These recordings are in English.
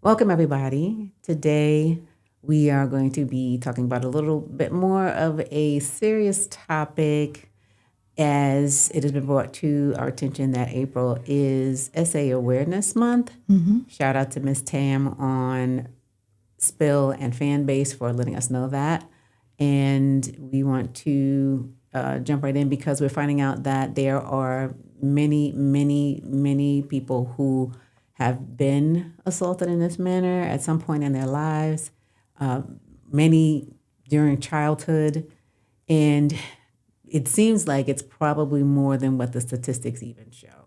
Welcome, everybody. Today, we are going to be talking about a little bit more of a serious topic as it has been brought to our attention that April is SA Awareness Month. Shout out to Miss Tam on Spill and fan base for letting us know that. And we want to jump right in because we're finding out that there are many people who have been assaulted in this manner at some point in their lives, many during childhood. And it seems like it's probably more than what the statistics even show.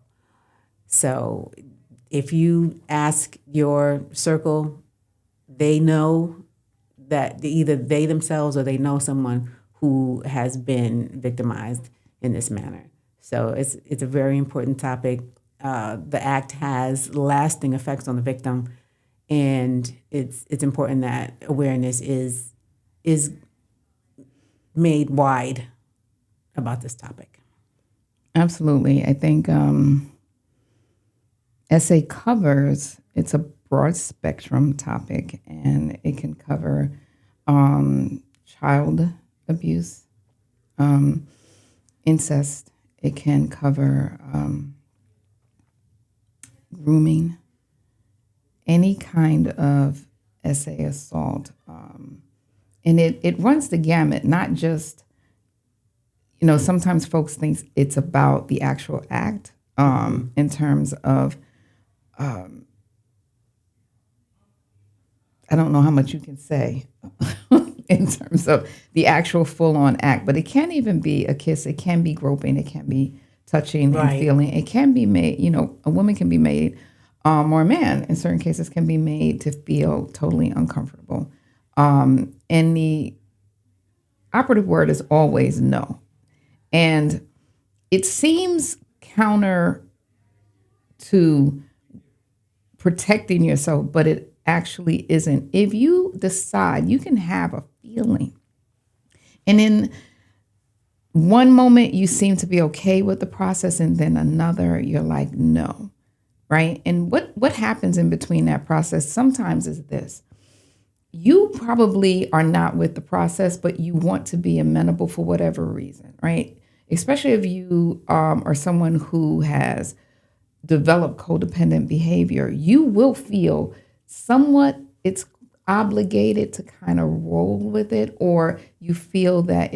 So if you ask your circle, they know that either they themselves or they know someone who has been victimized in this manner. So it's a very important topic. The act has lasting effects on the victim, and it's important that awareness is made wide about this topic. Absolutely. I think SA covers, it's a broad spectrum topic, and it can cover child abuse, incest. It can cover grooming, any kind of SA assault. And it runs the gamut, not just, sometimes folks think it's about the actual act in terms of, I don't know how much you can say in terms of the actual full on act, but it can't even be a kiss. It can be groping. It can be touching Right. and feeling. It can be made, a woman can be made, or a man in certain cases can be made to feel totally uncomfortable. And the operative word is always no. And it seems counter to protecting yourself, but it actually isn't. If you decide, you can have a feeling, and in one moment you seem to be okay with the process, and then another you're like, no, right? And what happens in between that process sometimes is this. You probably are not with the process, but you want to be amenable for whatever reason, right? Especially if you are someone who has developed codependent behavior, you will feel somewhat it's obligated to kind of roll with it, or you feel that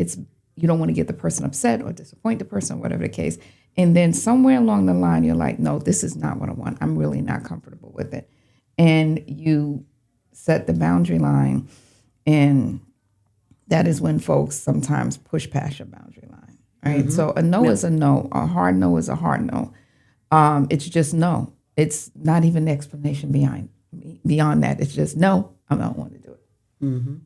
you don't want to get the person upset or disappoint the person, whatever the case. And then somewhere along the line, you're like, no, this is not what I want. I'm really not comfortable with it. And you set the boundary line, and that is when folks sometimes push past your boundary line, right? So a no is a no. A hard no is a hard no. It's just no. It's not even the explanation beyond that. It's just no, I don't want to do it.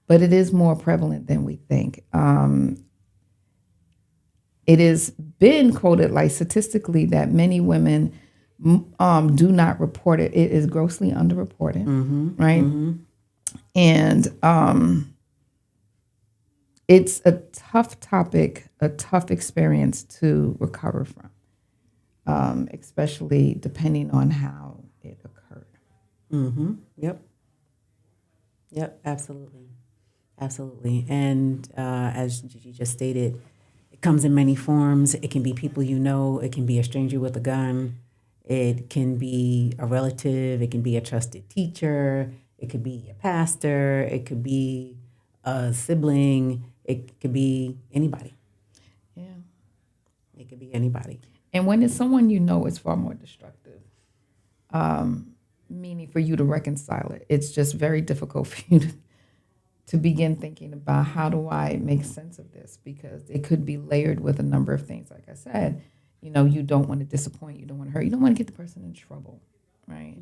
But it is more prevalent than we think. It has been quoted like statistically that many women do not report it. It is grossly underreported, right? And it's a tough topic, a tough experience to recover from, especially depending on how it occurred. Yep, absolutely. And as Gigi just stated, it comes in many forms. It can be people you know. It can be a stranger with a gun. It can be a relative. It can be a trusted teacher. It could be a pastor. It could be a sibling. It could be anybody. Yeah. It could be anybody. And when it's someone you know, it's far more destructive, meaning for you to reconcile it. It's just very difficult for you to begin thinking about how do I make sense of this, because it could be layered with a number of things. Like I said, you don't want to disappoint, you don't want to hurt, you don't want to get the person in trouble, right?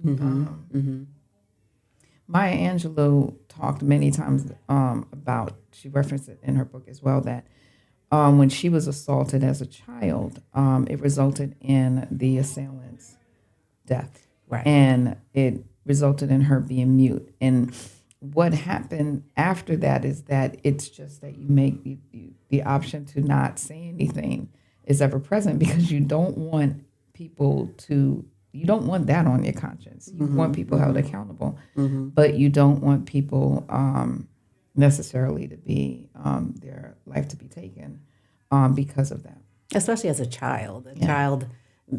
Maya Angelou talked many times about, she referenced it in her book as well, that when she was assaulted as a child, it resulted in the assailant's death. Right. And it resulted in her being mute. And what happened after that is that it's just that you make the option to not say anything is ever present, because you don't want people to, you don't want that on your conscience. You want people held accountable, but you don't want people necessarily to be their life to be taken because of that. Especially as a child. A child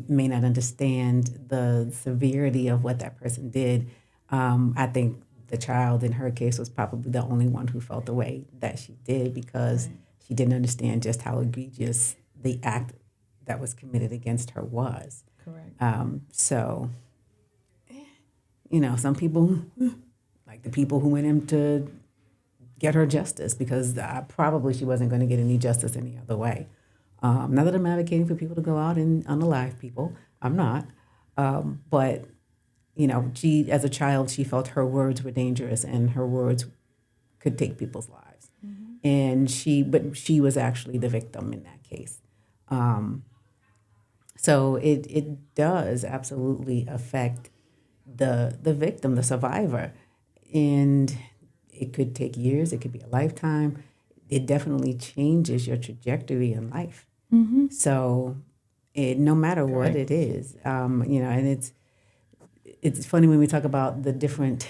may not understand the severity of what that person did. I think the child in her case was probably the only one who felt the way that she did because she didn't understand just how egregious the act that was committed against her was. Correct. So, some people, like the people who went in to get her justice, because probably she wasn't going to get any justice any other way. Not that I'm advocating for people to go out and unalive people. I'm not. But, she, as a child, she felt her words were dangerous and her words could take people's lives. And she was actually the victim in that case. So it does absolutely affect the victim, the survivor. And it could take years, it could be a lifetime. It definitely changes your trajectory in life. So no matter what it is, and it's funny when we talk about the different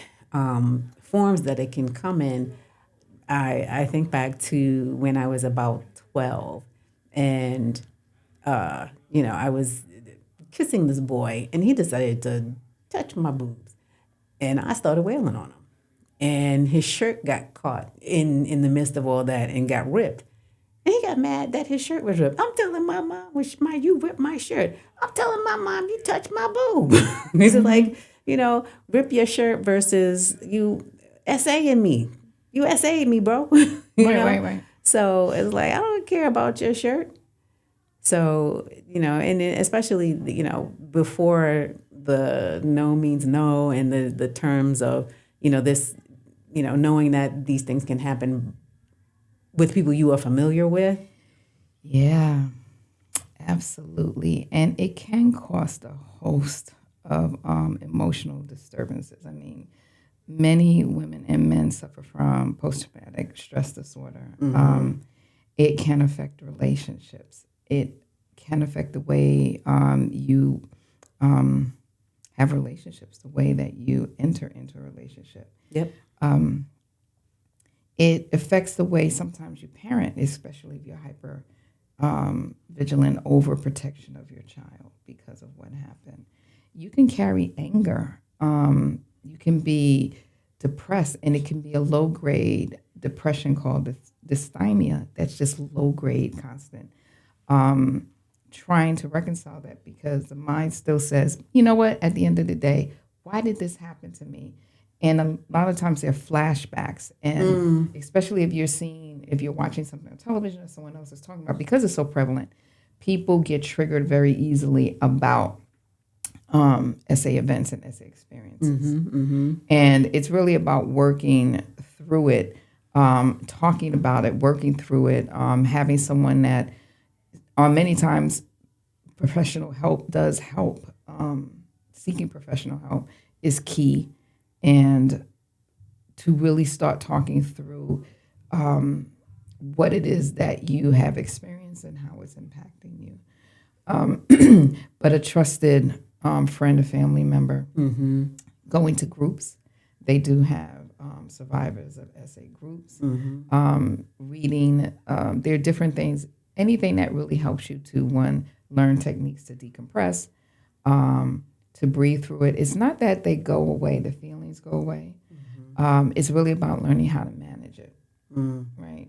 forms that it can come in. I think back to when I was about 12 and, I was kissing this boy and he decided to touch my boobs and I started wailing on him. And his shirt got caught in the midst of all that and got ripped. And he got mad that his shirt was ripped. I'm telling my mom, you ripped my shirt. I'm telling my mom, you touched my boob. These are like, rip your shirt versus you essaying me. You essaying me, bro. Right. So it's like, I don't care about your shirt. So, and especially, before the no means no and the terms of, this, knowing that these things can happen with people you are familiar with. Yeah, absolutely. And it can cost a host of emotional disturbances. I mean, many women and men suffer from post-traumatic stress disorder. It can affect relationships. It can affect the way you have relationships, the way that you enter into a relationship. Yep. It affects the way sometimes you parent, especially if you're hyper vigilant over protection of your child because of what happened. You can carry anger. You can be depressed, and it can be a low-grade depression called dysthymia. That's just low-grade, constant. Trying to reconcile that because the mind still says, you know what, at the end of the day, why did this happen to me? And a lot of times they're flashbacks. And especially if you're watching something on television or someone else is talking about, because it's so prevalent, people get triggered very easily about SA events and SA experiences. And it's really about working through it, talking about it, working through it, having someone that many times professional help does help. Seeking professional help is key. And to really start talking through what it is that you have experienced and how it's impacting you. But a trusted friend or family member, going to groups. They do have survivors of SA groups. Reading, there are different things, anything that really helps you to, one, learn techniques to decompress, to breathe through it. It's not that they go away, the feelings go away. It's really about learning how to manage it, right?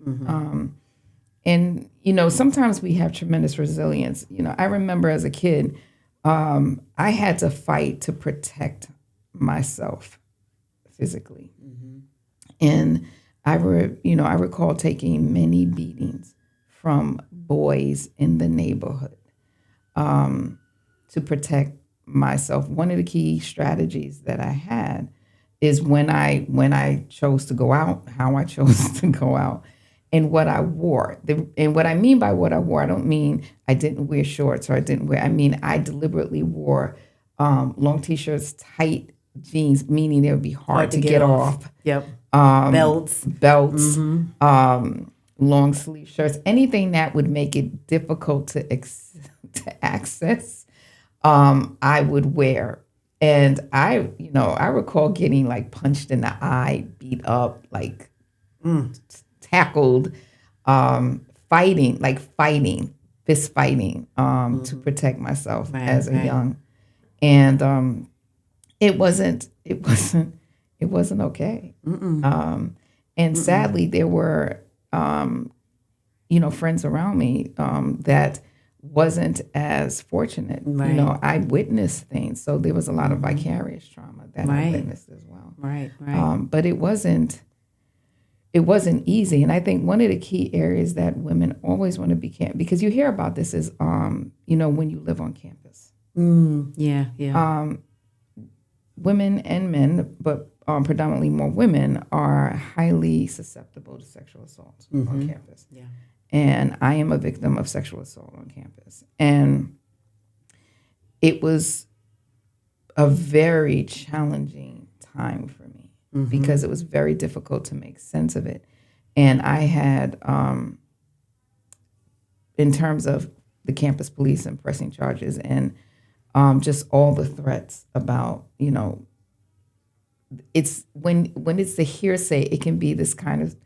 And, sometimes we have tremendous resilience. I remember as a kid, I had to fight to protect myself physically. And I recall taking many beatings from boys in the neighborhood to protect myself. One of the key strategies that I had is when I chose to go out, how I chose to go out, and what I wore. And what I mean by what I wore, I don't mean I didn't wear shorts or I mean I deliberately wore long t-shirts, tight jeans, meaning they would be hard to get off. Yep. Belts, long sleeve shirts, anything that would make it difficult to access. I would wear. And I recall getting like punched in the eye, beat up, like tackled, fighting, fist fighting, to protect myself Right, as a right. young. And it wasn't okay. And sadly, there were friends around me that wasn't as fortunate. Right. I witnessed things, so there was a lot of vicarious trauma that I Right. witnessed as well. Right, right. But it wasn't easy, and I think one of the key areas that women always want to be because you hear about this is when you live on campus, Yeah, yeah. women and men, but predominantly more women, are highly susceptible to sexual assault on campus. Yeah. And I am a victim of sexual assault on campus. And it was a very challenging time for me because it was very difficult to make sense of it. And I had, in terms of the campus police and pressing charges and just all the threats about, it's when it's the hearsay, it can be this kind of,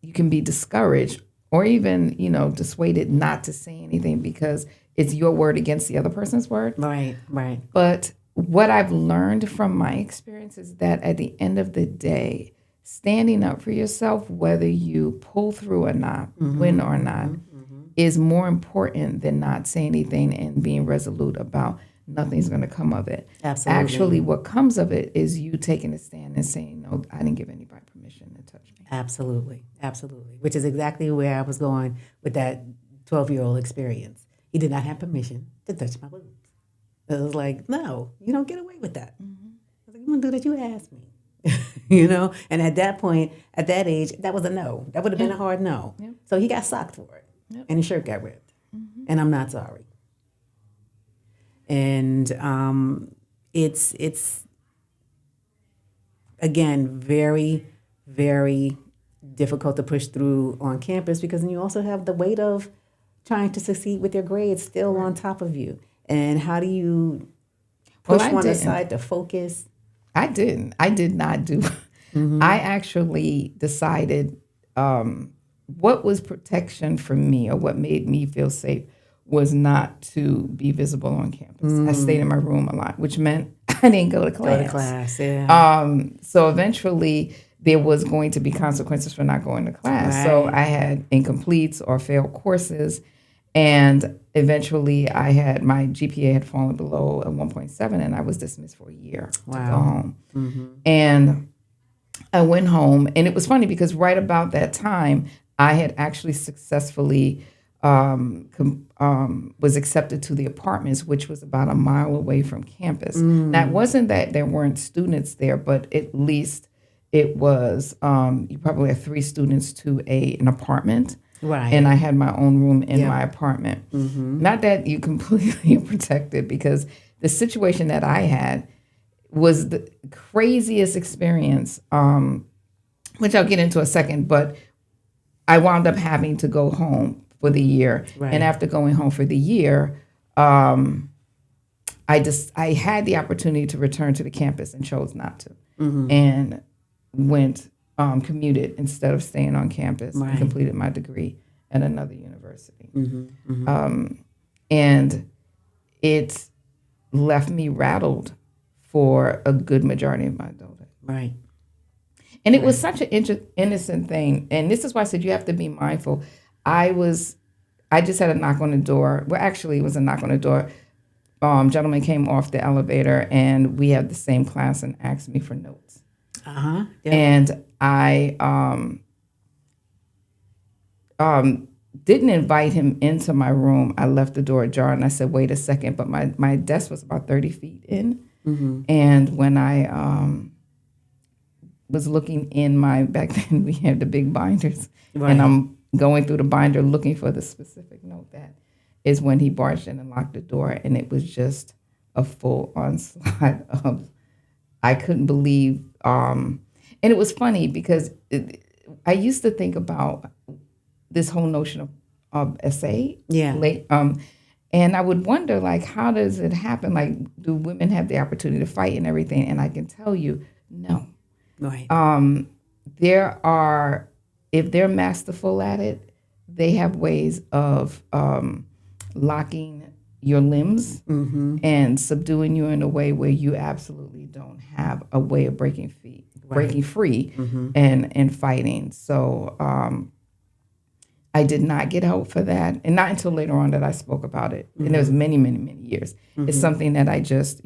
you can be discouraged or even, dissuaded not to say anything because it's your word against the other person's word. Right, right. But what I've learned from my experience is that at the end of the day, standing up for yourself, whether you pull through or not, win or not, is more important than not saying anything and being resolute about nothing's going to come of it. Absolutely. Actually, what comes of it is you taking a stand and saying, no, I didn't give anybody permission to touch me. Absolutely, absolutely. Which is exactly where I was going with that 12-year-old experience. He did not have permission to touch my boobs. It was like, no, you don't get away with that. I was like, you want to do that? You asked me. And at that point, at that age, that was a no. That would have been a hard no. Yep. So he got socked for it. Yep. And his shirt got ripped. And I'm not sorry. And it's again very, very difficult to push through on campus because then you also have the weight of trying to succeed with your grades still on top of you. And how do you push one aside to focus? I didn't. I did not do. I actually decided what was protection for me or what made me feel safe was not to be visible on campus. I stayed in my room a lot, which meant I didn't go to class. Go to class, yeah. So eventually there was going to be consequences for not going to class. Right. So I had incompletes or failed courses. And eventually I had, my GPA had fallen below a 1.7 and I was dismissed for a year to go home. And I went home and it was funny because right about that time, I had actually successfully was accepted to the apartments, which was about a mile away from campus. Now, it wasn't that there weren't students there, but at least it was, you probably have 3 students to an apartment. Right. And I had my own room in my apartment. Not that you completely protected because the situation that I had was the craziest experience, which I'll get into a second, but I wound up having to go home for the year. Right. And after going home for the year, I had the opportunity to return to the campus and chose not to. And went commuted instead of staying on campus and completed my degree at another university. And it left me rattled for a good majority of my adulthood. Right. And it was such an innocent thing. And this is why I said you have to be mindful. I just had a knock on the door. Well, actually, it was a knock on the door. Gentleman came off the elevator, and we had the same class and asked me for notes. Yep. And I didn't invite him into my room. I left the door ajar, and I said, wait a second. But my desk was about 30 feet in. And when I was looking in back then we had the big binders. Right. And I'm going through the binder looking for the specific note. That is when he barged in and locked the door. And it was just a full onslaught of, I couldn't believe. And it was funny because I used to think about this whole notion of essay. Yeah. And I would wonder, like, how does it happen? Like, do women have the opportunity to fight and everything? And I can tell you, no. Right. There are, if they're masterful at it, they have ways of locking your limbs and subduing you in a way where you absolutely don't have a way of breaking free and fighting. So I did not get help for that, and not until later on that I spoke about it. And it was many, many, many years. It's something that I just,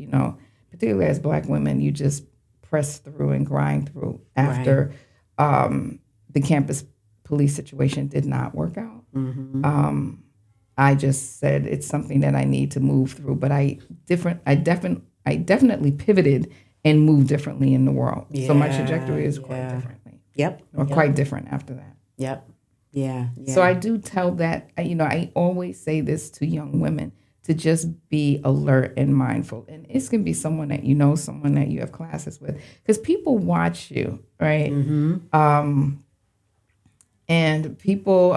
particularly as Black women, you just press through and grind through after the campus police situation did not work out. I just said it's something that I need to move through, but I definitely pivoted and moved differently in the world. So my trajectory is quite differently. Quite different after that. Yep. Yeah. So I do tell that, I always say this to young women, to just be alert and mindful. And it's going to be someone that you know, someone that you have classes with, because people watch you, right? And people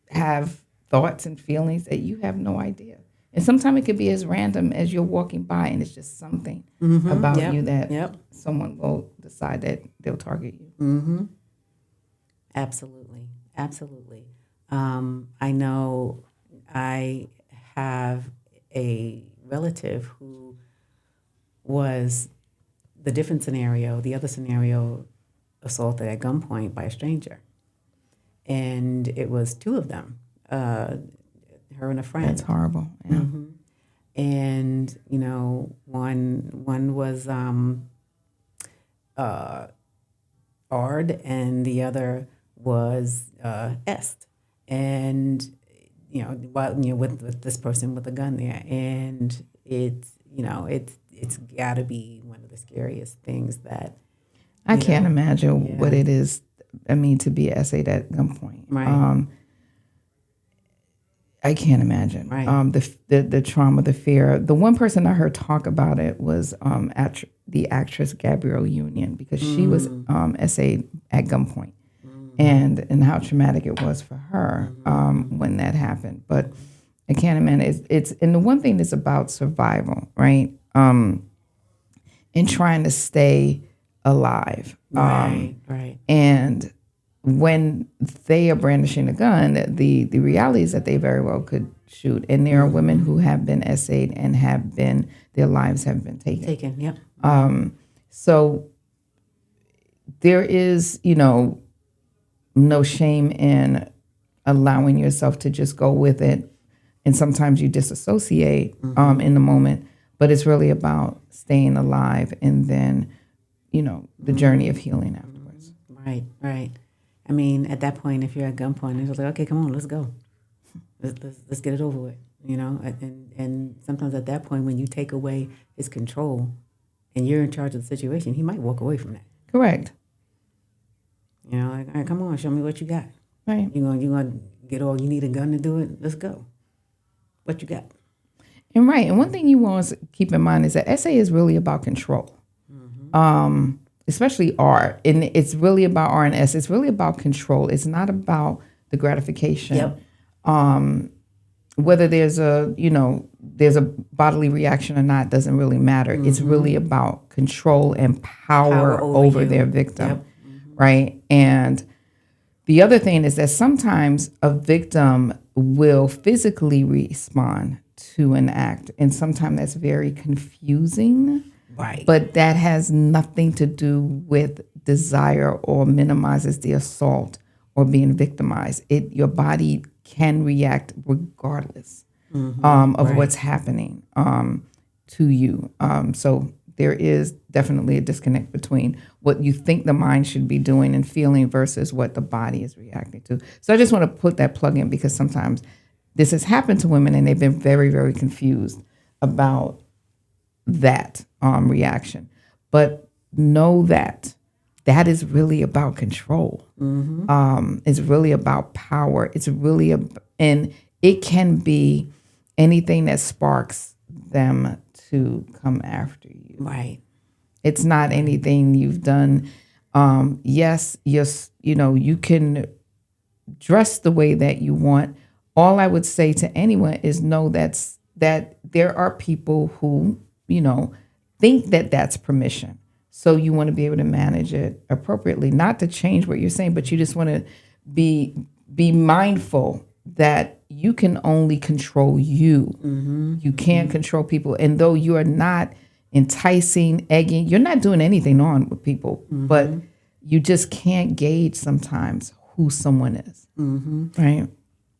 have thoughts and feelings that you have no idea. And sometimes it could be as random as you're walking by and it's just something about you that someone will decide that they'll target you. Absolutely. Absolutely. I know I have a relative who was the different scenario, the other scenario, assaulted at gunpoint by a stranger. And it was two of them, her and a friend. That's horrible. Yeah. And, one was Ard and the other was Est. And, with this person with a gun there. And it's got to be one of the scariest things that I can't imagine what it is. To be essayed at gunpoint. Right. I can't imagine. Right. The trauma, the fear. The one person I heard talk about it was the actress Gabrielle Union, because she was essayed at gunpoint, and how traumatic it was for her when that happened. But I can't imagine. It's and the one thing that's about survival, right? And trying to stay alive. Right. And when they are brandishing a gun, the reality is that they very well could shoot. And there are women who have been essayed and their lives have been taken. Yep. So there is, no shame in allowing yourself to just go with it. And sometimes you disassociate in the moment, but it's really about staying alive and then, the journey of healing afterwards. Right. At that point, if you're at gunpoint, it's like, okay, come on, let's go. Let's get it over with, And sometimes at that point, when you take away his control and you're in charge of the situation, he might walk away from that. Correct. All right, come on, show me what you got. Right. You gonna get all you need a gun to do it? Let's go. What you got? And one thing you want to keep in mind is that essay is really about control. Especially art, and it's really about R&S. It's really about control. It's not about the gratification. Yep. Whether there's a bodily reaction or not doesn't really matter. It's really about control and power over their victim, right? And the other thing is that sometimes a victim will physically respond to an act, and sometimes that's very confusing. Right. But that has nothing to do with desire or minimizes the assault or being victimized. Your body can react regardless of what's happening to you. So there is definitely a disconnect between what you think the mind should be doing and feeling versus what the body is reacting to. So I just want to put that plug in, because sometimes this has happened to women and they've been very, very confused about that reaction. But know that is really about control. It's really about power. It's really and it can be anything that sparks them to come after you. Right. It's not anything you've done. Yes, you can dress the way that you want, All I would say to anyone is know that there are people who, think that that's permission. So you want to be able to manage it appropriately, not to change what you're saying, but you just want to be mindful that you can only control you. You can't control people. And though you are not enticing, egging, you're not doing anything wrong with people, but you just can't gauge sometimes who someone is. Right?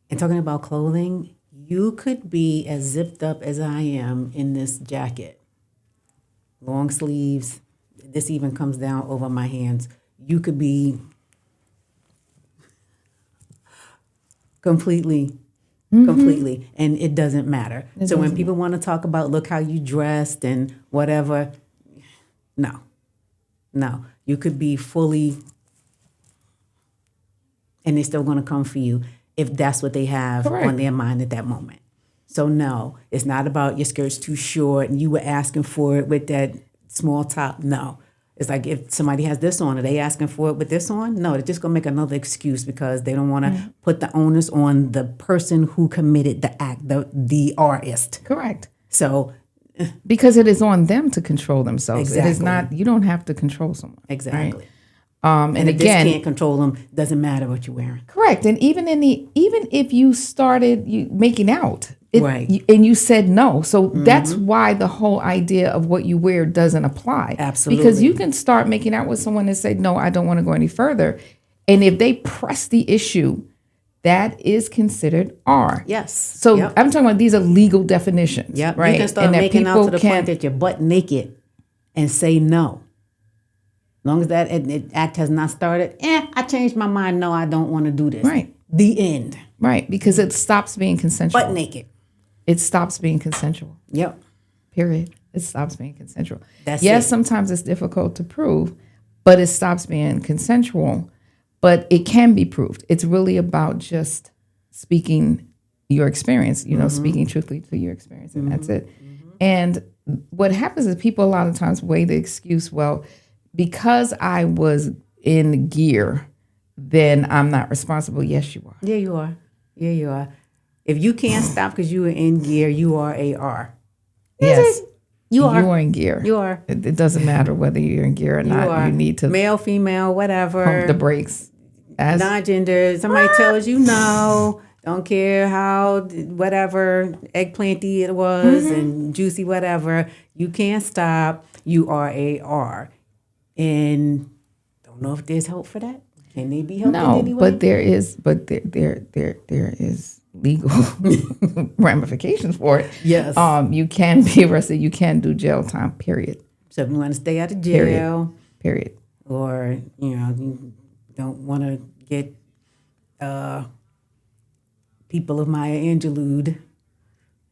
And talking about clothing, you could be as zipped up as I am in this jacket, long sleeves. This even comes down over my hands. You could be completely, and it doesn't matter. So when people want to talk about, look how you dressed and whatever, no. You could be fully, and they're still going to come for you if that's what they have on their mind at that moment. So no, it's not about your skirt's too short and you were asking for it with that small top. No. It's like if somebody has this on, are they asking for it with this on? No, they're just going to make another excuse because they don't want to put the onus on the person who committed the act, the artist. Correct. So because it is on them to control themselves. Exactly. It is not, you don't have to control someone. Exactly. Right? And if again, this can't control them, doesn't matter what you're wearing. correct. And even if you started making out, Right. And you said no. So that's why the whole idea of what you wear doesn't apply. Absolutely. Because you can start making out with someone and say, no, I don't want to go any further. And if they press the issue, that is considered R. Yes. So I'm talking about, these are legal definitions. Yep. Right. You can start and making out to the can, point that you're butt naked and say no. As long as that act has not started, I changed my mind. No, I don't want to do this. Right. The end. Right. Because it stops being consensual. Butt naked. It stops being consensual. Yep. Period. It stops being consensual. That's yes, it. sometimes it's difficult to prove, but it stops being consensual. But it can be proved. It's really about just speaking your experience, speaking truthfully to your experience, and that's it. And what happens is people a lot of times weigh the excuse, well, because I was in gear, then I'm not responsible. Yes, you are. Yeah, you are. Yeah, you are. If you can't stop because you were in gear, you are a R. Yes. You are. You are in gear. You are. It doesn't matter whether you're in gear or not. are. You need to male, female, whatever. pump the brakes. Non-gender. Somebody tells you no. Don't care how whatever eggplanty it was and juicy whatever. You can't stop. You are a R. And don't know if there's hope for that. Can they be helped in any way? But there is legal ramifications for it. Yes. You can be arrested. You can do jail time. Period. So if you want to stay out of jail, Period. or you don't want to get people of Maya Angelou,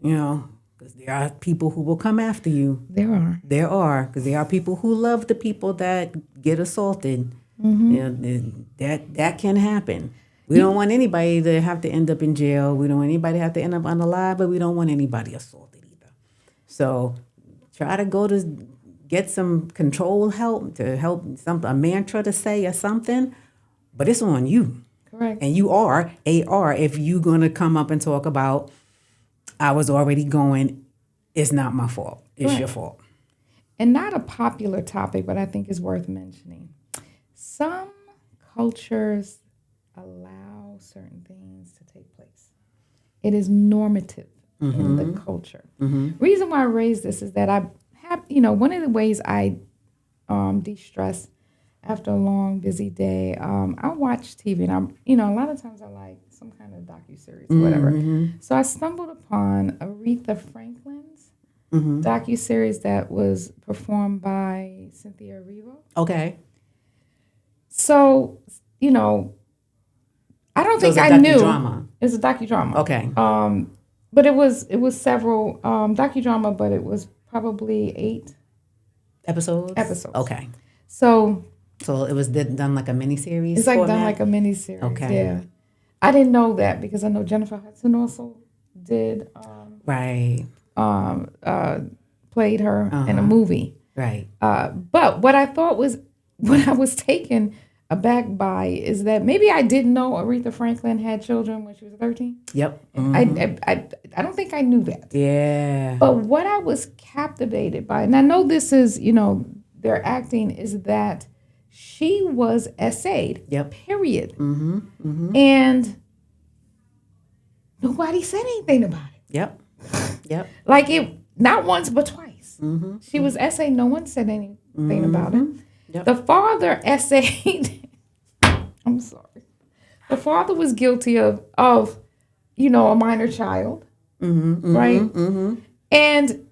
because there are people who will come after you. There are. There are, because there are people who love the people that get assaulted. That can happen. We don't want anybody to have to end up in jail. We don't want anybody to have to end up unalive, but we don't want anybody assaulted either. So try to get some control help, to help a mantra to say or something, but it's on you. Correct. And you are AR if you're going to come up and talk about, I was already going, it's not my fault. It's your fault. And not a popular topic, but I think is worth mentioning. Some cultures allow certain things to take place. It is normative in the culture. Reason why I raise this is that I have, one of the ways I de-stress after a long, busy day, I watch TV, and a lot of times I like some kind of docuseries or whatever. So I stumbled upon Aretha Franklin's docuseries that was performed by Cynthia Erivo. Okay. So, I don't think I knew. It's a docudrama. Okay. But it was several docudrama, but it was probably 8 episodes. Okay. So it was done like a miniseries. It's like format? done like a miniseries. Okay. Yeah. I didn't know that because I know Jennifer Hudson also did. Right. Played her in a movie. Right. But what I thought was when I was taken, aback by is that maybe I didn't know Aretha Franklin had children when she was 13. Yep. I don't think I knew that. Yeah. But what I was captivated by, and I know this is, their acting, is that she was essayed. Yep. Period. And nobody said anything about it. Yep. Yep. Like it, not once but twice. She was essayed. No one said anything about it. Yep. The father essayed. I'm sorry. The father was guilty of a minor child, right? And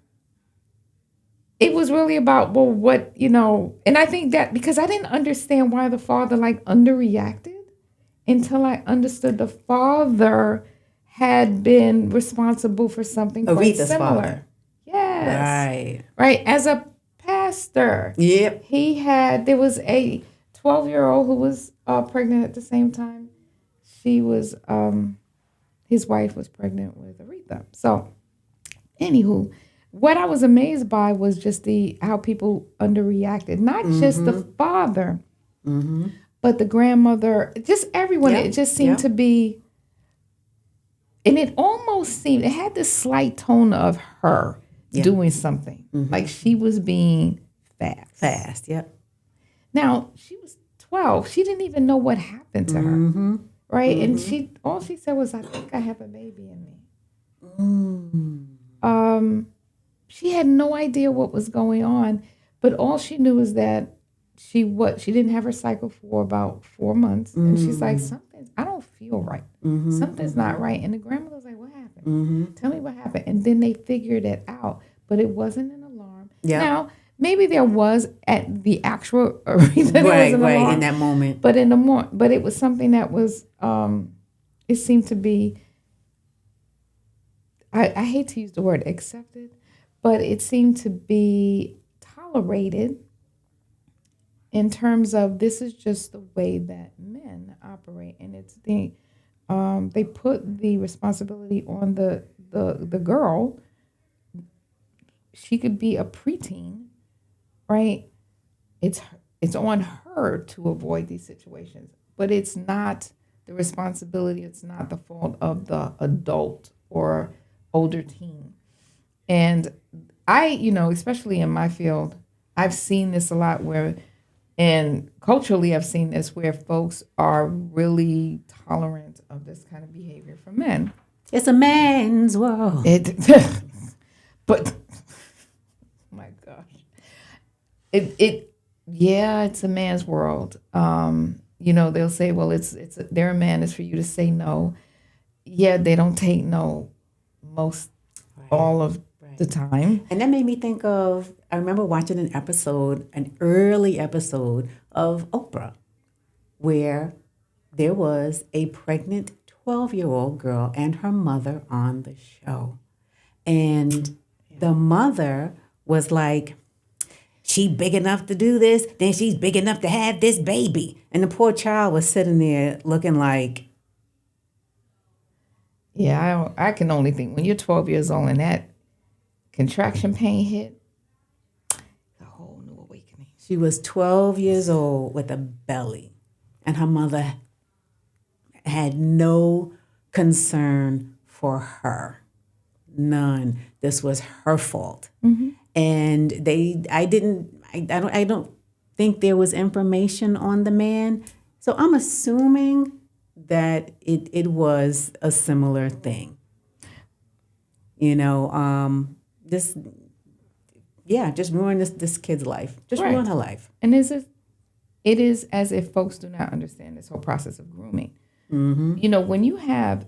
it was really about, well, what, and I think that because I didn't understand why the father underreacted until I understood the father had been responsible for something quite Aretha's similar. father. Yes. Right. Right. As a pastor. Yep. There was a 12-year-old who was pregnant at the same time. She was, his wife was pregnant with Aretha. So, anywho, what I was amazed by was just how people underreacted. Not just the father, but the grandmother, just everyone. Yep. It just seemed to be, and it almost seemed, it had this slight tone of her doing something. Like she was being fast. Fast. Yep. Now, she was 12. She didn't even know what happened to her. Right? And all she said was, I think I have a baby in me. She had no idea what was going on, but all she knew is that she didn't have her cycle for about 4 months. And she's like, I don't feel right. Something's not right. And the grandmother was like, what happened? Tell me what happened. And then they figured it out, but it wasn't an alarm. Yep. Now, maybe there was at the actual reason there was an alarm, in that moment. but but it was something that was it seemed to be, I hate to use the word accepted, but it seemed to be tolerated in terms of this is just the way that men operate, and it's they put the responsibility on the girl. She could be a preteen, right? It's on her to avoid these situations, but it's not the responsibility. It's not the fault of the adult or older teen. And I, especially in my field, I've seen this a lot and culturally I've seen this where folks are really tolerant of this kind of behavior from men. It's a man's world. But my gosh, it's a man's world. They'll say, well, they're a man. It's for you to say no. Yeah, they don't take no all of the time. And that made me think of, I remember watching an early episode of Oprah, where there was a pregnant 12-year-old girl and her mother on the show. And the mother was like, she big enough to do this, then she's big enough to have this baby. And the poor child was sitting there looking like, yeah, I can only think when you're 12 years old and that contraction pain hit, a whole new awakening. She was 12 years old with a belly, and her mother had no concern for her. None. This was her fault. And I don't think there was information on the man. So I'm assuming that it was a similar thing. Just ruin this kid's life. Just ruin her life. And it is as if folks do not understand this whole process of grooming. When you have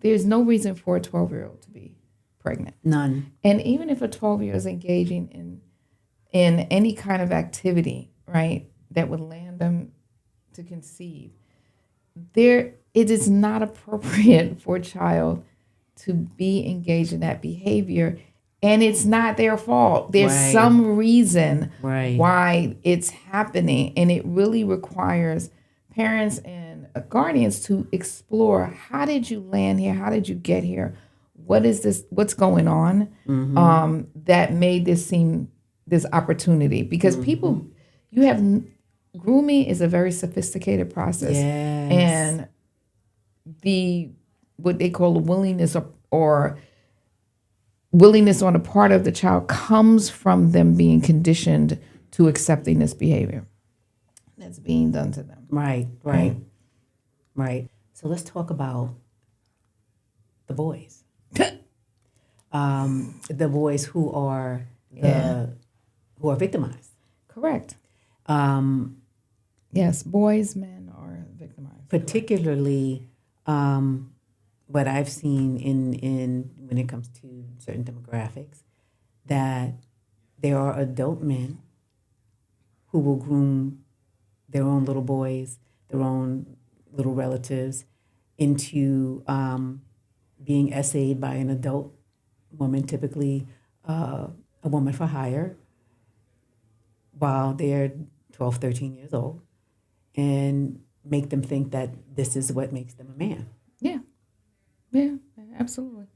there's no reason for a 12-year-old to be pregnant. None. And even if a 12-year-old is engaging in any kind of activity, right, that would land them to conceive, it is not appropriate for a child to be engaged in that behavior, and it's not their fault. There's some reason why it's happening, and it really requires parents and guardians to explore, how did you land here? How did you get here? What is this? What's going on that made this seem this opportunity? Because people, you have grooming is a very sophisticated process, Yes. and the what they call a or willingness on the part of the child comes from them being conditioned to accepting this behavior that's being done to them. Right, right, right. So let's talk about the boys. The boys who are who are victimized. Correct. Um, Yes, boys, men are victimized. particularly what I've seen in when it comes to certain demographics, that there are adult men who will groom their own little boys, their own little relatives, into being essayed by an adult woman, typically a woman for hire, while they're 12, 13 years old, and make them think that this is what makes them a man. Yeah, yeah, absolutely.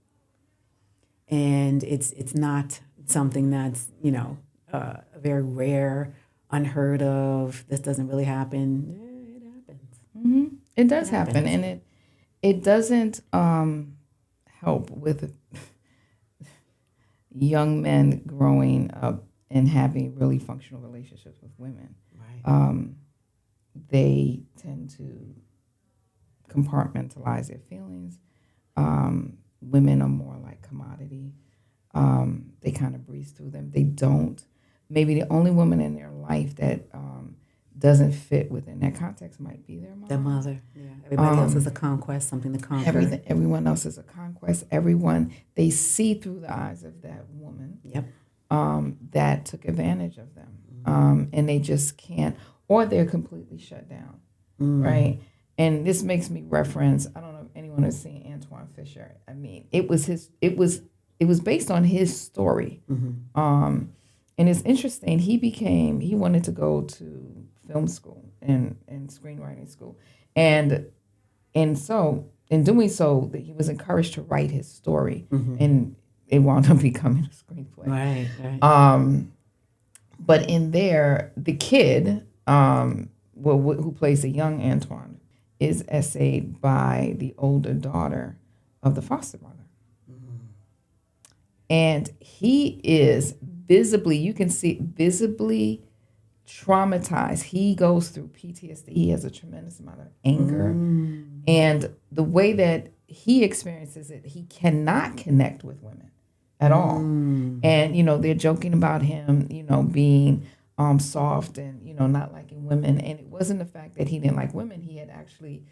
And it's not something that's, very rare, unheard of. This doesn't really happen. It happens. It does It happen, happens. and it doesn't help with young men growing up and having really functional relationships with women. Right. They tend to compartmentalize their feelings. Women are more like commodity. They kind of breeze through them. They don't. Maybe the only woman in their life that doesn't fit within that context might be their mom. Their mother. Yeah. Everybody else is a conquest, something to conquer. Everyone else is a conquest. They see through the eyes of that woman. Yep. That took advantage of them, and they just can't, or they're completely shut down, right? And this makes me reference. I don't know if anyone has seen Antoine Fisher. I mean, it was based on his story, and it's interesting. He wanted to go to film school and screenwriting school, and so in doing so, that he was encouraged to write his story, and it wound up becoming a screenplay. Right. Right. But in there, the kid, who plays the young Antoine, is essayed by the older daughter of the foster mother. And he is you can see visibly traumatized. He goes through PTSD. He has a tremendous amount of anger. And the way that he experiences it, he cannot connect with women at all. And, they're joking about him, being soft and, not liking women. And it wasn't the fact that he didn't like women. He had actually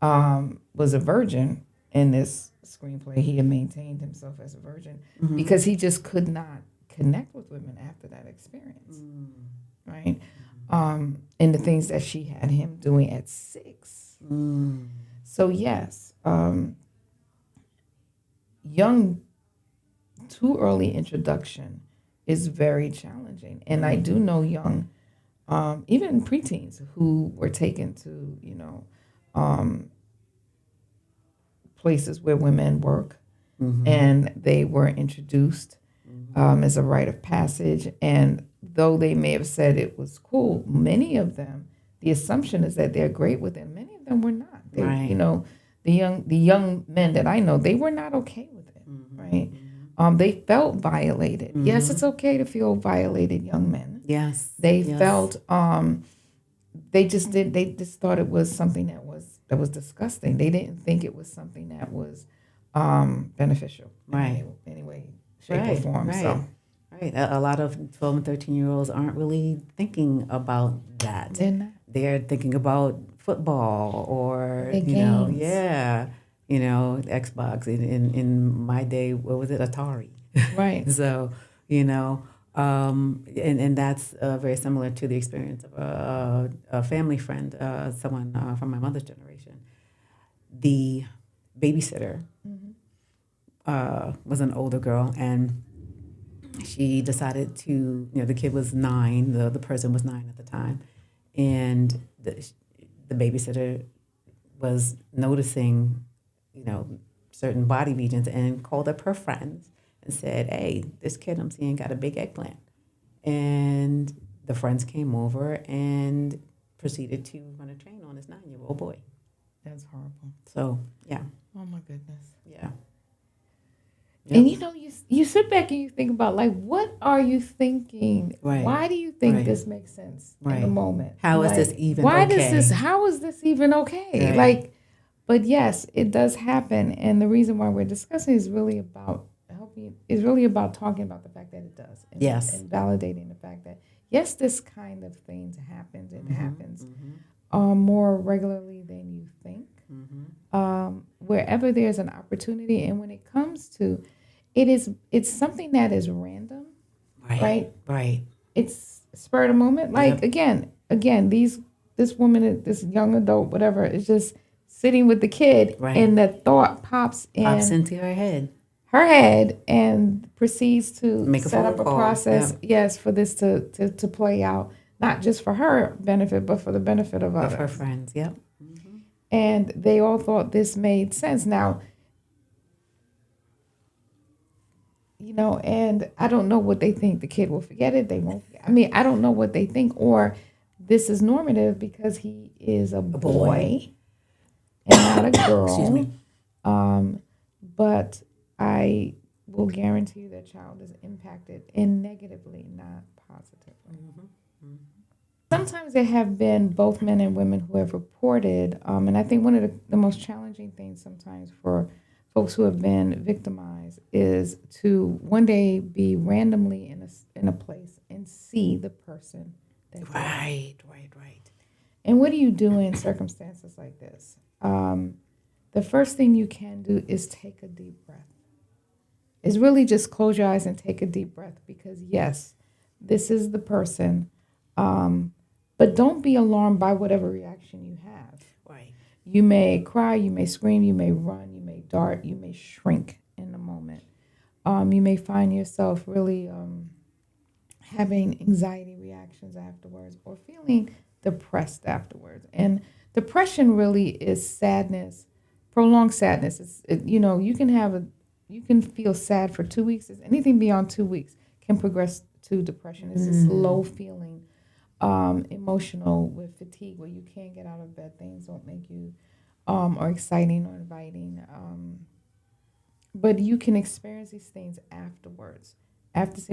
was a virgin in this screenplay. He had maintained himself as a virgin because he just could not connect with women after that experience. Right? And the things that she had him doing at 6. So yes, too early introduction is very challenging. And I do know young, even preteens who were taken to, places where women work, and they were introduced as a rite of passage. And though they may have said it was cool, many of them, the assumption is that they're great with it. Many of them were not. They, Right. The young men that I know, they were not okay with it, right? They felt violated. Yes, it's okay to feel violated, young men. Yes. They Yes. felt they just thought it was something that was disgusting. They didn't think it was something that was beneficial, Right. in any way, shape, or form. Right. So Right. A lot of 12 and 13-year-olds aren't really thinking about that. they're not. They're thinking about football or, The games. Xbox. In my day, what was it? Atari. Right. So, and that's very similar to the experience of a family friend, someone from my mother's generation. The babysitter was an older girl, and she decided to, the kid was 9, the person was 9 at the time, and the babysitter was noticing, certain body regions, and called up her friends and said, "Hey, this kid I'm seeing got a big eggplant." And the friends came over, and proceeded to run a train on his 9-year-old boy. That's horrible. So, yeah. Oh my goodness. Yeah. And you sit back and you think about, like, what are you thinking? Right. Why do you think Right. this makes sense in Right. the moment? How is Like, this even why okay? does this? How is this even okay? Right. Like, but yes, it does happen, and the reason why we're discussing is really about helping. Is really about talking about the fact that it does. And, Yes. and validating the fact that yes, this kind of thing happens. It happens more regularly than you think. Wherever there's an opportunity, and when it comes to it's something that is random, right? Right. It's spur of the moment. Like Yep. again, this woman, this young adult, whatever, is just sitting with the kid, Right. and the thought pops Pops into her head. her head and proceeds to Make a set phone up a call. process, Yep. yes, for this to play out, not just for her benefit, but for the benefit of Of others. her friends. Yep. And they all thought this made sense. Now, and I don't know what they think. The kid will forget it. They won't. I mean, I don't know what they think. Or this is normative because he is a boy and not a girl. Excuse me. But I will guarantee you that child is impacted and negatively, not positively. Sometimes there have been both men and women who have reported, and I think one of the most challenging things sometimes for folks who have been victimized is to one day be randomly in a place and see the person that did it. Right. And what do you do in circumstances like this? The first thing you can do is take a deep breath. It's really just close your eyes and take a deep breath because, yes, this is the person. But don't be alarmed by whatever reaction you have. Right. You may cry, you may scream, you may run, you may dart, you may shrink in the moment. You may find yourself really having anxiety reactions afterwards or feeling depressed afterwards. And depression really is sadness, prolonged sadness. You can feel sad for 2 weeks. Anything beyond 2 weeks can progress to depression. It's this low feeling, emotional with fatigue where you can't get out of bed. Things don't make you or exciting or inviting. But you can experience these things afterwards,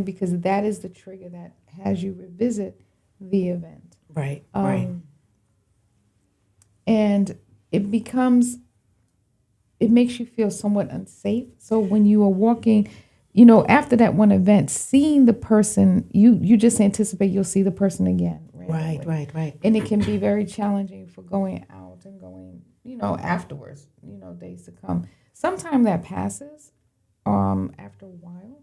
because that is the trigger that has you revisit the event. Right. And it makes you feel somewhat unsafe. So when you are walking, after that one event, seeing the person, you just anticipate you'll see the person again. Randomly. Right. And it can be very challenging for going out and going, afterwards, days to come. Sometimes that passes after a while.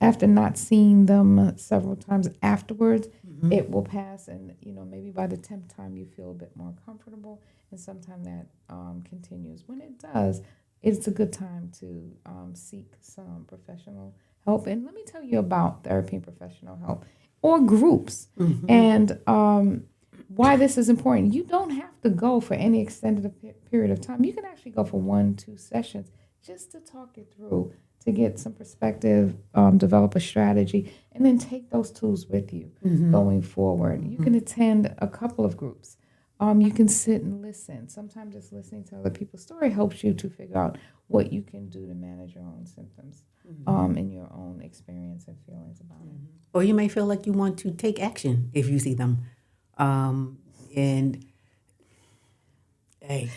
After not seeing them several times afterwards, it will pass. And, maybe by the 10th time you feel a bit more comfortable. And sometimes that continues. When it does, it's a good time to seek some professional help. And let me tell you about therapy and professional help or groups and why this is important. You don't have to go for any extended period of time. You can actually go for 1-2 sessions just to talk it through, to get some perspective, develop a strategy, and then take those tools with you going forward. You can attend a couple of groups. You can sit and listen. Sometimes just listening to other people's story helps you to figure out what you can do to manage your own symptoms and your own experience and feelings about it. Or you may feel like you want to take action if you see them. And hey,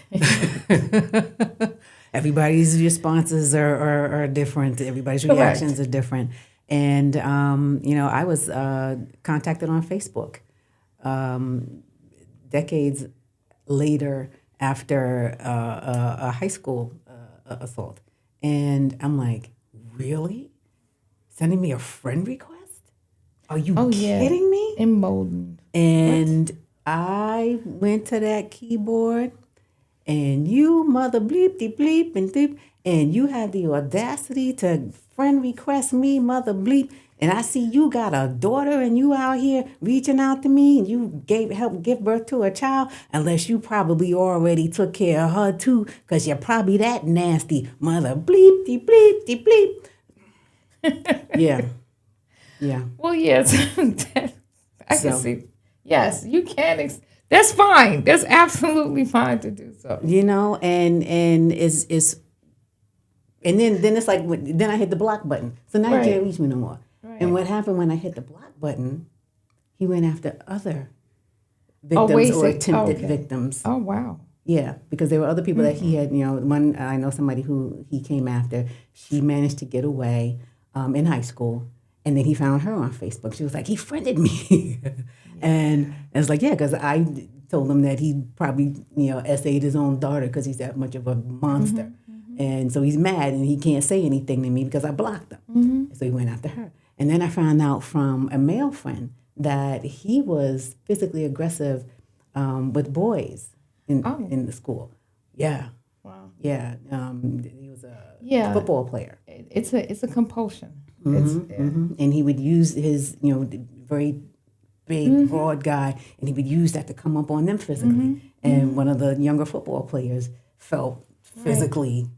everybody's responses are different. Everybody's reactions are different. And, I was contacted on Facebook decades later after a high school assault. And I'm like, really? Sending me a friend request? Are you kidding me? Emboldened. And I went to that keyboard, and you mother bleep de bleep and bleep, and you have the audacity to friend request me, mother bleep, and I see you got a daughter and you out here reaching out to me and you helped give birth to a child, unless you probably already took care of her too, because you're probably that nasty, mother bleep de bleep de bleep. Yeah. Well, yes, I can see. Yes, you can. That's fine. That's absolutely fine to do so. And is and then it's like then I hit the block button, so now you Right. can't reach me no more. And Right. what happened when I hit the block button? He went after other Oh, victims wait. or attempted Okay. victims. Oh, wow. Yeah, because there were other people that he had. One I know somebody who he came after. She managed to get away in high school, and then he found her on Facebook. She was like, he friended me, and I was like, yeah, because I told him that he probably essayed his own daughter because he's that much of a monster, and so he's mad and he can't say anything to me because I blocked him. So he went after her, and then I found out from a male friend that he was physically aggressive with boys in the school. Yeah. Wow. Yeah. He was a Yeah. football player. It's a compulsion. It's And he would use his, very big, broad guy, and he would use that to come up on them physically. And one of the younger football players felt physically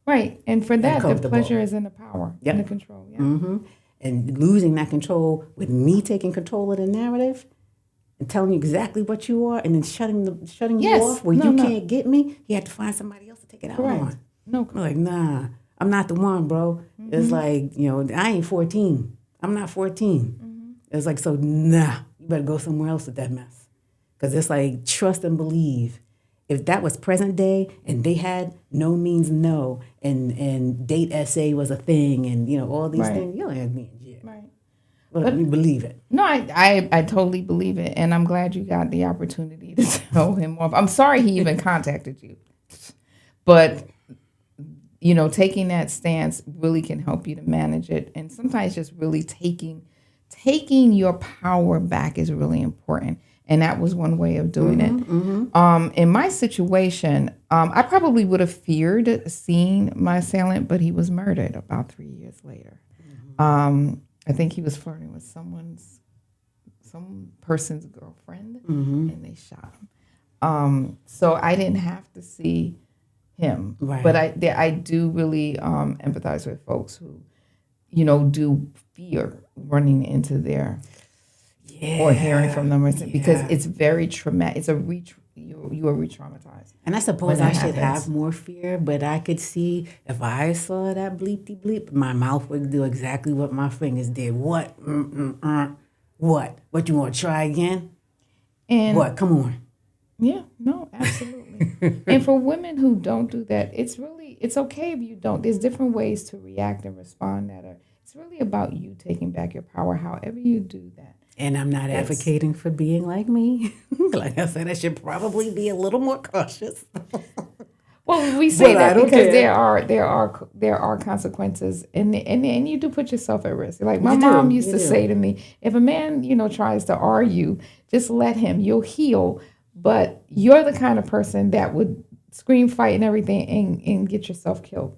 right. And for that, the uncomfortable. pleasure is in the power, Yep. in the control. Yeah. And losing that control with me taking control of the narrative and telling you exactly what you are and then shutting Yes. you off where No, you no. can't get me, he had to find somebody else to take it out Correct. on. No. I'm like, nah, I'm not the one, bro. It's like, I ain't 14. I'm not 14. It's like, so nah, you better go somewhere else with that mess. Because it's like, trust and believe. If that was present day and they had no means no and date essay was a thing and, all these Right. things, you'll have me in jail. Right. But you believe it. No, I totally believe it, and I'm glad you got the opportunity to tell him off. I'm sorry he even contacted you, but taking that stance really can help you to manage it, and sometimes just really taking your power back is really important, and that was one way of doing it. In my situation, I probably would have feared seeing my assailant, but he was murdered about 3 years later. I think he was flirting with some person's girlfriend, and they shot him. So I didn't have to see him, Right. but I do really empathize with folks who, do fear running into their or hearing from them, because it's very traumatic. It's you are re-traumatized. And I suppose when I that should happens. have more fear, but I could see if I saw that bleepy bleep, my mouth would do exactly what my fingers did. What? What? What, you want to try again? And What? Come on. yeah, no, absolutely. And for women who don't do that, it's okay if you don't. There's different ways to react and respond it's really about you taking back your power, however you do that. And I'm not advocating for being like me. Like I said, I should probably be a little more cautious. Well, we say But I that don't because care. there are consequences, and you do put yourself at risk. Like my You do, mom used you to do. say to me, if a man tries to argue, just let him. You'll heal, but you're the kind of person that would scream, fight, and everything, and get yourself killed.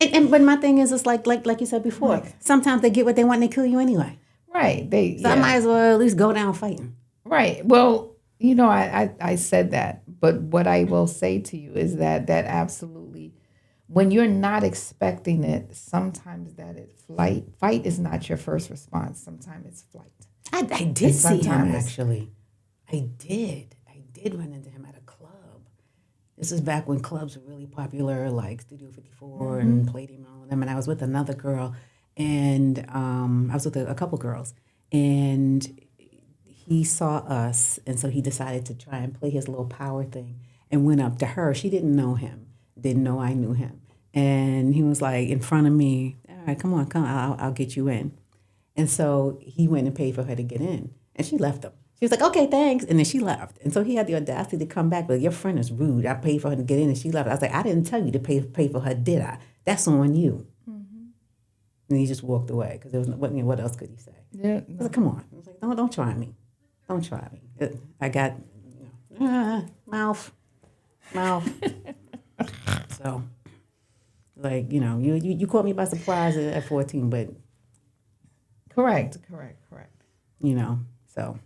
But my thing is, it's like you said before. Sometimes they get what they want and they kill you anyway. Right? So I might as well at least go down fighting. Right. Well, I said that, but what I will say to you is that absolutely, when you're not expecting it, sometimes that is flight. Fight is not your first response. Sometimes it's flight. I did see him sometimes- actually. I did run into him at a club. This is back when clubs were really popular, like Studio 54 and Palladium and all of them. And I was with another girl, and I was with a couple girls, and he saw us, and so he decided to try and play his little power thing and went up to her. She didn't know him, didn't know I knew him. And he was like in front of me, all right, come on, I'll get you in. And so he went and paid for her to get in, and she left him. She was like, okay, thanks. And then she left. And so he had the audacity to come back, but your friend is rude. I paid for her to get in, and she left. I was like, I didn't tell you to pay for her, did I? That's on you. And he just walked away because there was what else could he say? Yeah. I was like, come on. I was like, don't try me. Don't try me. I got mouth. So, like, you caught me by surprise at 14, but, Correct. so.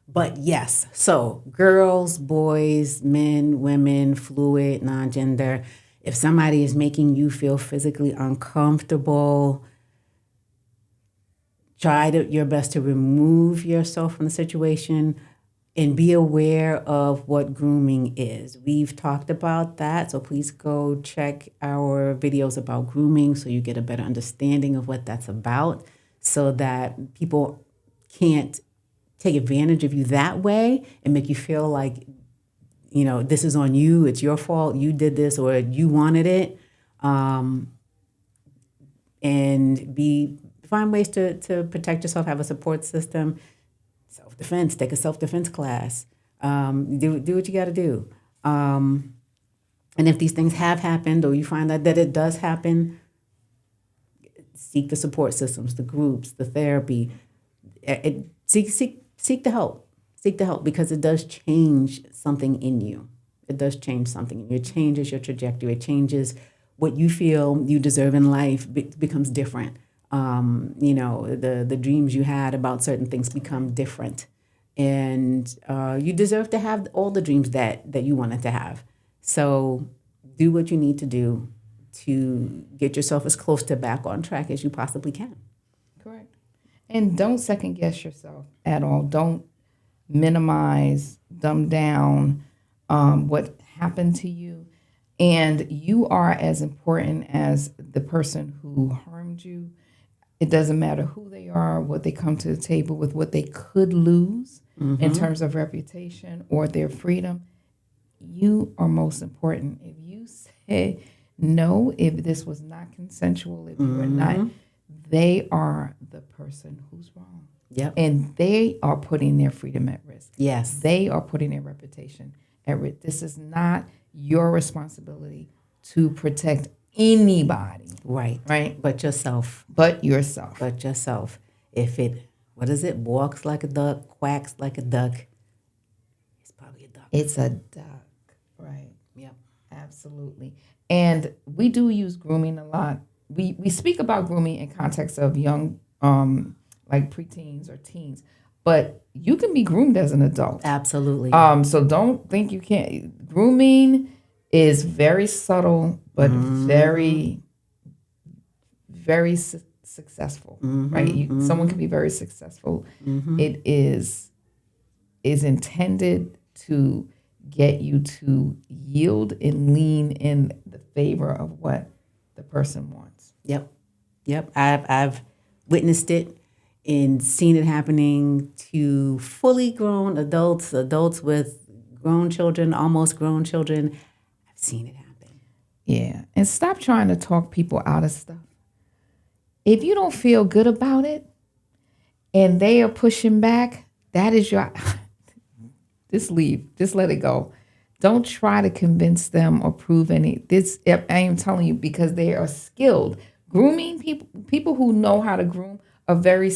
But yes, so girls, boys, men, women, fluid, non-gender, if somebody is making you feel physically uncomfortable, try your best to remove yourself from the situation and be aware of what grooming is. We've talked about that, so please go check our videos about grooming so you get a better understanding of what that's about, so that people can't take advantage of you that way and make you feel like, this is on you, it's your fault, you did this or you wanted it. And find ways to protect yourself, have a support system, self-defense, take a self-defense class, do what you got to do. And if these things have happened or you find that it does happen, seek the support systems, the groups, the therapy. Seek the help. Seek the help, because it does change something in you. It does change something in you. It changes your trajectory. It changes what you feel you deserve in life becomes different. The dreams you had about certain things become different. And you deserve to have all the dreams that you wanted to have. So do what you need to do to get yourself as close to back on track as you possibly can. Correct. And don't second guess yourself at all. Don't minimize, dumb down what happened to you. And you are as important as the person who harmed you. It doesn't matter who they are, what they come to the table with, what they could lose in terms of reputation or their freedom. You are most important. If you say no, if this was not consensual, if you were not, they are the person who's wrong. Yep. And they are putting their freedom at risk. Yes. They are putting their reputation at risk. This is not your responsibility to protect anybody. Right. Right. But yourself. But yourself. But yourself. If it, walks like a duck, quacks like a duck, it's probably a duck. It's a duck. Right. Yep. Absolutely. And we do use grooming a lot. We speak about grooming in context of young, like preteens or teens, but you can be groomed as an adult. Absolutely. So don't think you can't. Grooming is very subtle, but very, very successful, right? Someone can be very successful. It is intended to get you to yield and lean in the favor of what the person wants. Yep. I've witnessed it and seen it happening to fully grown adults with grown children, almost grown children. I've seen it happen. Yeah. And stop trying to talk people out of stuff. If you don't feel good about it and they are pushing back, that is your, just leave, just let it go. Don't try to convince them or prove this. I am telling you, because they are skilled. Grooming people who know how to groom are very,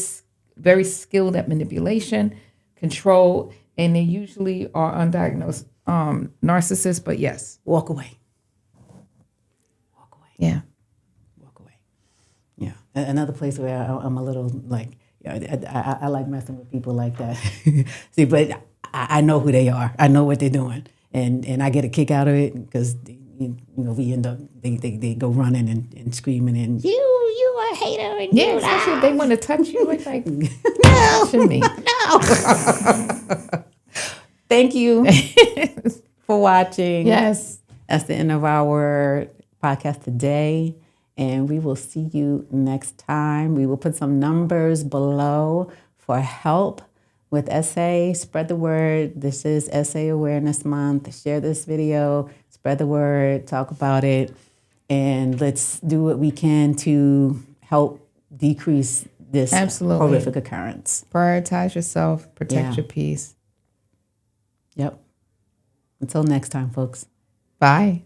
very skilled at manipulation, control, and they usually are undiagnosed narcissists. But yes, Walk away. Yeah. Walk away. Yeah. Another place where I'm a little like, I like messing with people like that. See, but I know who they are. I know what they're doing. And I get a kick out of it because, we end up, they go running and screaming and you a hater and yeah, especially if they want to touch you. It's like, no, touching me. no. Thank you for watching. Yes. That's the end of our podcast today. And we will see you next time. We will put some numbers below for help with SA. Spread the word. This is SA Awareness Month. Share this video. Spread the word. Talk about it. And let's do what we can to help decrease this horrific occurrence. Prioritize yourself. Protect your peace. Yep. Until next time, folks. Bye.